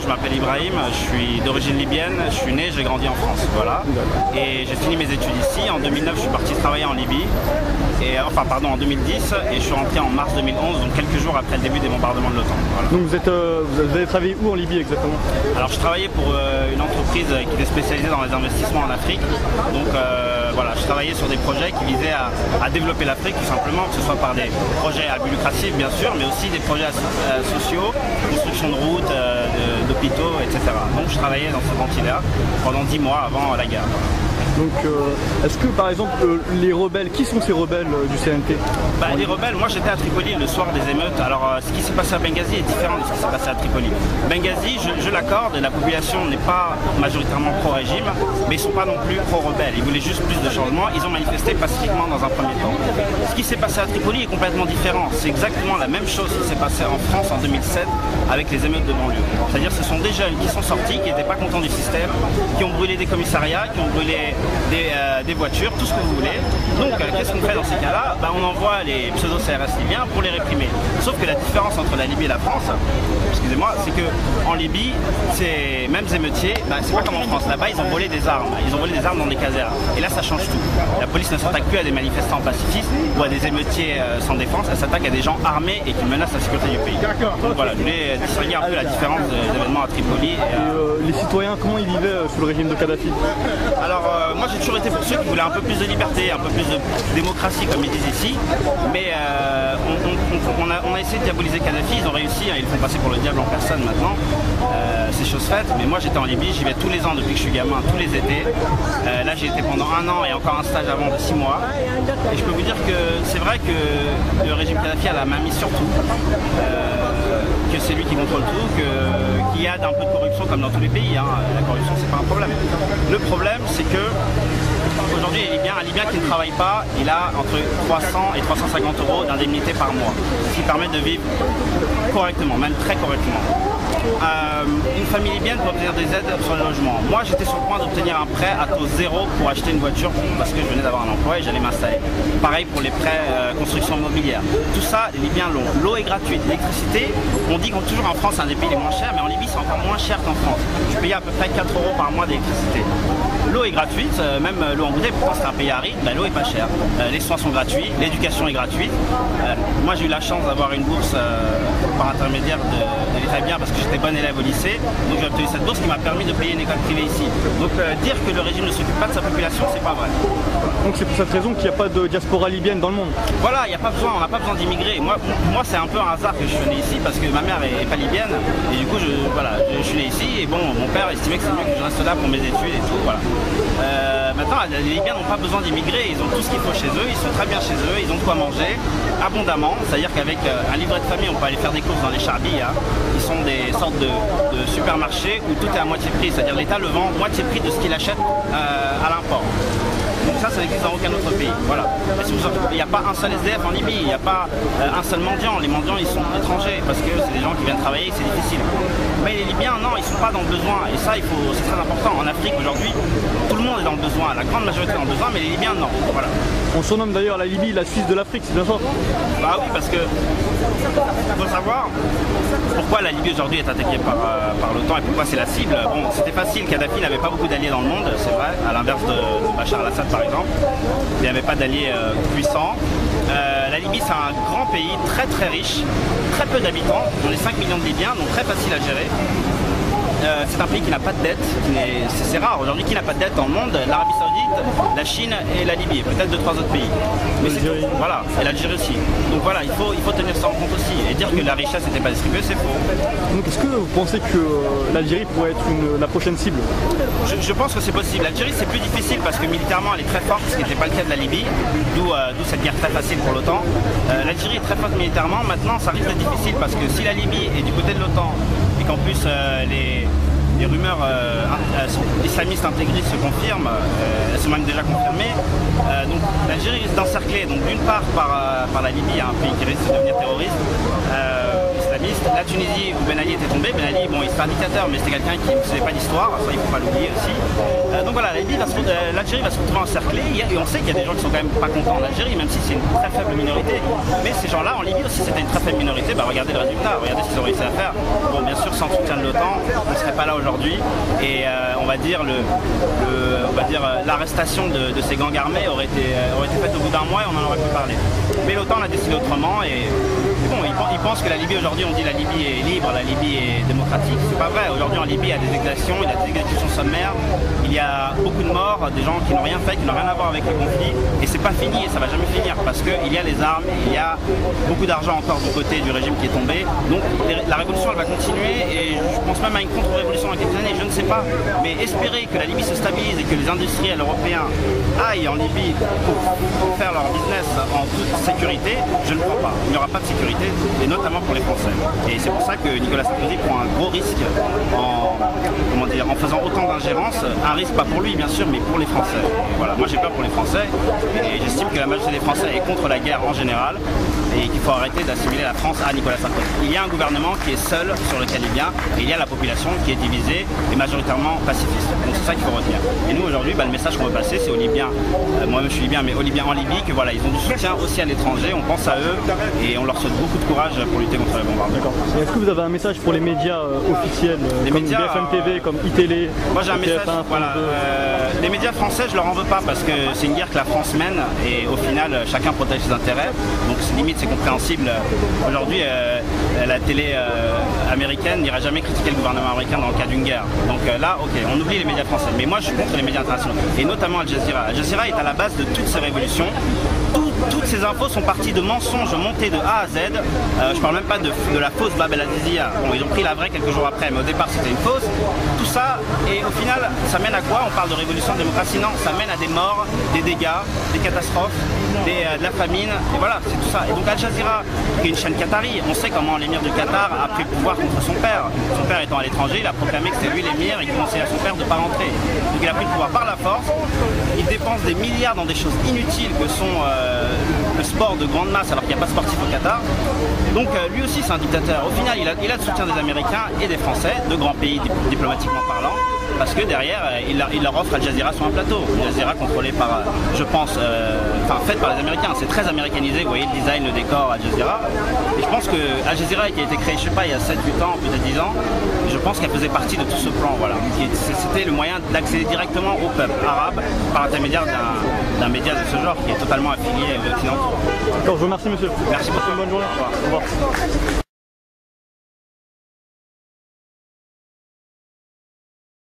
je m'appelle Ibrahim, je suis d'origine libyenne, je suis né, j'ai grandi en France, voilà. Et j'ai fini mes études ici. En 2009, je suis parti travailler en Libye, en 2010, et je suis rentré en mars 2011, donc quelques jours après le début des bombardements de l'OTAN. Voilà. Donc vous avez travaillé où en Libye exactement? Alors je travaillais pour une entreprise qui était spécialisée dans les investissements en Afrique. Donc voilà, je travaillais sur des projets qui visaient à développer l'Afrique tout simplement, que ce soit par des projets à but lucratif bien sûr, mais aussi des projets sociaux, construction de routes, d'hôpitaux, etc. Donc je travaillais dans ce ventilaire pendant 10 mois avant la guerre. Donc est-ce que par exemple les rebelles, qui sont ces rebelles du CNT? Les rebelles, moi j'étais à Tripoli le soir des émeutes. Alors ce qui s'est passé à Benghazi est différent de ce qui s'est passé à Tripoli. Benghazi, je l'accorde, la population n'est pas majoritairement pro-régime, mais ils ne sont pas non plus pro-rebelles. Ils voulaient juste plus de changements, ils ont manifesté pacifiquement dans un premier temps. Ce qui s'est passé à Tripoli est complètement différent. C'est exactement la même chose qui s'est passé en France en 2007 avec les émeutes de banlieue. C'est-à-dire ce sont des jeunes qui sont sortis, qui n'étaient pas contents du système, qui ont brûlé des commissariats, qui ont brûlé des voitures, tout ce que vous voulez. Donc qu'est-ce qu'on fait dans ces cas-là? On envoie les pseudo-CRS libyens pour les réprimer. Sauf que la différence entre la Libye et la France, excusez-moi, c'est qu'en Libye, ces mêmes émeutiers, c'est pas comme en France. Là-bas, ils ont volé des armes. Ils ont volé des armes dans des casernes. Et là, ça change tout. La police ne s'attaque plus à des manifestants pacifistes ou à des émeutiers sans défense. Elle s'attaque à des gens armés et qui menacent la sécurité du pays. Donc voilà, je voulais distinguer un peu la différence des événements à Tripoli. Et les citoyens, comment ils vivaient sous le régime de Kadhafi? Alors, moi, j'ai toujours été pour ceux qui voulaient un peu plus de liberté, un peu plus de démocratie, comme ils disent ici. Mais on a essayé de diaboliser Kadhafi, ils ont réussi, ils le font passer pour le diable en personne maintenant. C'est chose faite, mais moi j'étais en Libye, j'y vais tous les ans depuis que je suis gamin, tous les étés. Là j'y étais pendant 1 an et encore un stage avant de 6 mois. Et je peux vous dire que c'est vrai que le régime Kadhafi a la main mise sur tout. Que c'est lui qui contrôle tout, qu'il y a un peu de corruption comme dans tous les pays. La corruption c'est pas un problème. Le problème c'est que aujourd'hui, un Libyen qui ne travaille pas, il a entre 300 et 350 euros d'indemnité par mois, ce qui permet de vivre correctement, même très correctement. Une famille libyenne peut obtenir des aides sur le logement. Moi, j'étais sur le point d'obtenir un prêt à taux zéro pour acheter une voiture parce que je venais d'avoir un emploi et j'allais m'installer. Pareil pour les prêts construction immobilière. Tout ça, les Libyens l'ont. L'eau est gratuite. L'électricité, on dit qu'on toujours en France, c'est un des pays les moins chers, mais en Libye, c'est encore moins cher qu'en France. Je payais à peu près 4 euros par mois d'électricité. L'eau est gratuite, même l'eau en bouteille, pourtant c'est un pays aride, l'eau est pas chère. Les soins sont gratuits, l'éducation est gratuite. Moi j'ai eu la chance d'avoir une bourse par intermédiaire de l'État libyen parce que j'étais bon élève au lycée. Donc j'ai obtenu cette bourse qui m'a permis de payer une école privée ici. Donc dire que le régime ne s'occupe pas de sa population, c'est pas vrai. Donc c'est pour cette raison qu'il n'y a pas de diaspora libyenne dans le monde? Voilà, il n'y a pas besoin, on n'a pas besoin d'immigrer. Moi c'est un peu un hasard que je suis né ici parce que ma mère est pas libyenne. Et du coup je suis né ici et bon, mon père estimait que c'est mieux que je reste là pour mes études et tout, voilà. Maintenant, les Libyens n'ont pas besoin d'immigrer, ils ont tout ce qu'il faut chez eux, ils sont très bien chez eux, ils ont de quoi manger abondamment, c'est-à-dire qu'avec un livret de famille, on peut aller faire des courses dans les charbis, qui sont des sortes de supermarchés où tout est à moitié prix, c'est-à-dire l'État le vend moitié prix de ce qu'il achète à l'import. Donc ça n'existe dans aucun autre pays. Voilà. Il n'y a pas un seul SDF en Libye, il n'y a pas un seul mendiant. Les mendiants, ils sont étrangers parce que c'est des gens qui viennent travailler, c'est difficile. Mais les Libyens, non, ils ne sont pas dans le besoin. Et ça, c'est très important. En Afrique, aujourd'hui, tout le monde est dans le besoin. La grande majorité est dans le besoin, mais les Libyens, non. Voilà. On surnomme d'ailleurs la Libye la Suisse de l'Afrique, c'est bien ça? Bah oui, parce que faut savoir pourquoi la Libye aujourd'hui est attaquée par l'OTAN et pourquoi c'est la cible. Bon, c'était facile, Kadhafi n'avait pas beaucoup d'alliés dans le monde, c'est vrai, à l'inverse de Bachar al-Assad par exemple. Il n'y avait pas d'alliés puissants. La Libye c'est un grand pays, très très riche, très peu d'habitants, on est 5 millions de Libyens, donc très facile à gérer. C'est un pays qui n'a pas de dette, c'est rare aujourd'hui, qui n'a pas de dette dans le monde, l'Arabie Saoudite, la Chine et la Libye, peut-être 2-3 autres pays. Mais c'est tout, voilà, et l'Algérie aussi. Donc voilà, il faut tenir ça en compte aussi. Et dire que la richesse n'était pas distribuée, c'est faux. Donc est-ce que vous pensez que l'Algérie pourrait être la prochaine cible? Je pense que c'est possible. L'Algérie c'est plus difficile parce que militairement elle est très forte, ce qui n'était pas le cas de la Libye, d'où cette guerre très facile pour l'OTAN. L'Algérie est très forte militairement, maintenant ça risque d'être difficile parce que si la Libye est du côté de l'OTAN et qu'en plus les rumeurs islamistes intégristes se confirment, elles sont même déjà confirmées. Donc l'Algérie risque d'encercler, donc d'une part par la Libye, un pays qui risque de devenir terroriste, islamistes. La Tunisie où Ben Ali était tombé, Ben Ali, bon, il était un dictateur, mais c'était quelqu'un qui ne faisait pas d'histoire, ça il ne faut pas l'oublier aussi. Donc voilà, l'Algérie va se retrouver encerclée, et on sait qu'il y a des gens qui sont quand même pas contents en Algérie, même si c'est une très faible minorité. Mais ces gens-là, en Libye aussi, c'était une très faible minorité. Bah, regardez le résultat, regardez ce qu'ils ont réussi à faire. Bon, bien sûr, sans le soutien de l'OTAN, on ne serait pas là aujourd'hui. Et on va dire l'arrestation de ces gangs armés aurait été faite au bout d'un mois et on en aurait pu parler. Mais l'OTAN l'a décidé autrement et bon, ils pensent que la Libye aujourd'hui, on dit la Libye est libre, la Libye est démocratique. C'est pas vrai. Aujourd'hui en Libye, il y a des exactions, il y a des exécutions sommaires, il y a beaucoup de morts, des gens qui n'ont rien fait, qui n'ont rien à voir avec le conflit. Et c'est pas fini et ça va jamais finir parce qu'il y a les armes, il y a beaucoup d'argent encore du côté du régime qui est tombé. Donc la révolution elle va continuer et je pense même à une contre-révolution dans quelques années, je ne sais pas. Mais espérer que la Libye se stabilise et que les industriels européens aillent en Libye pour faire leur business en toute sécurité, je ne crois pas. Il n'y aura pas de sécurité, et notamment pour les Français. Et c'est pour ça que Nicolas Sarkozy prend un gros risque en faisant autant d'ingérence. Un risque pas pour lui bien sûr, mais pour les Français. Voilà, moi j'ai peur pour les Français et j'estime que la majorité des Français est contre la guerre en général et qu'il faut arrêter d'assimiler la France à Nicolas Sarkozy. Il y a un gouvernement qui est seul sur le Canadien et il y a la population qui est divisée et majoritairement pacifiste. Donc c'est ça qu'il faut retenir. Et nous aujourd'hui, le message qu'on veut passer, c'est aux Libyens, moi-même je suis Libyen, mais aux Libyens en Libye, que voilà, ils ont du soutien aussi à l'étranger, on pense à eux et on leur souhaite beaucoup de courage pour lutter contre les bombardements. Est-ce que vous avez un message pour les médias officiels, comme BFM TV, comme iTélé? Moi j'ai un message, voilà, les médias français je leur en veux pas parce que c'est une guerre que la France mène et au final chacun protège ses intérêts, donc limite c'est compréhensible. Aujourd'hui la télé américaine n'ira jamais critiquer le gouvernement américain dans le cas d'une guerre. Donc là ok, on oublie les médias français, mais moi je suis contre les médias internationaux et notamment Al Jazeera. Al Jazeera est à la base de toutes ces révolutions. Toutes ces infos sont parties de mensonges montés de A à Z. Je parle même pas de la fausse Bab el Hadithia. Bon, ils ont pris la vraie quelques jours après, mais au départ c'était une fausse. Tout ça, et au final, ça mène à quoi? On parle de révolution de démocratie, non, ça mène à des morts, des dégâts, des catastrophes, de la famine, et voilà, c'est tout ça. Et donc Al Jazeera, qui est une chaîne qatari, on sait comment l'émir du Qatar a pris le pouvoir contre son père. Son père étant à l'étranger, il a proclamé que c'était lui l'émir et qu'il conseillait à son père de ne pas rentrer. Donc il a pris le pouvoir par la force, il dépense des milliards dans des choses inutiles que sont le sport de grande masse alors qu'il n'y a pas de sportif au Qatar. Donc lui aussi c'est un dictateur. Au final il a le soutien des Américains et des Français, de grands pays diplomatiquement parlant, parce que derrière il leur offre Al Jazeera sur un plateau. Al Jazeera contrôlé par, je pense, faite par les Américains. C'est très américanisé, vous voyez le design, le décor Al Jazeera. Et je pense que Al Jazeera qui a été créé, je sais pas, il y a 7-8 ans, peut-être 10 ans, je pense qu'elle faisait partie de tout ce plan. Voilà. C'était le moyen d'accéder directement au peuple arabe par l'intermédiaire d'un média de ce genre qui est totalement affilié aux Occidentaux. D'accord, je vous remercie monsieur. Merci beaucoup. Bonne journée. Au revoir.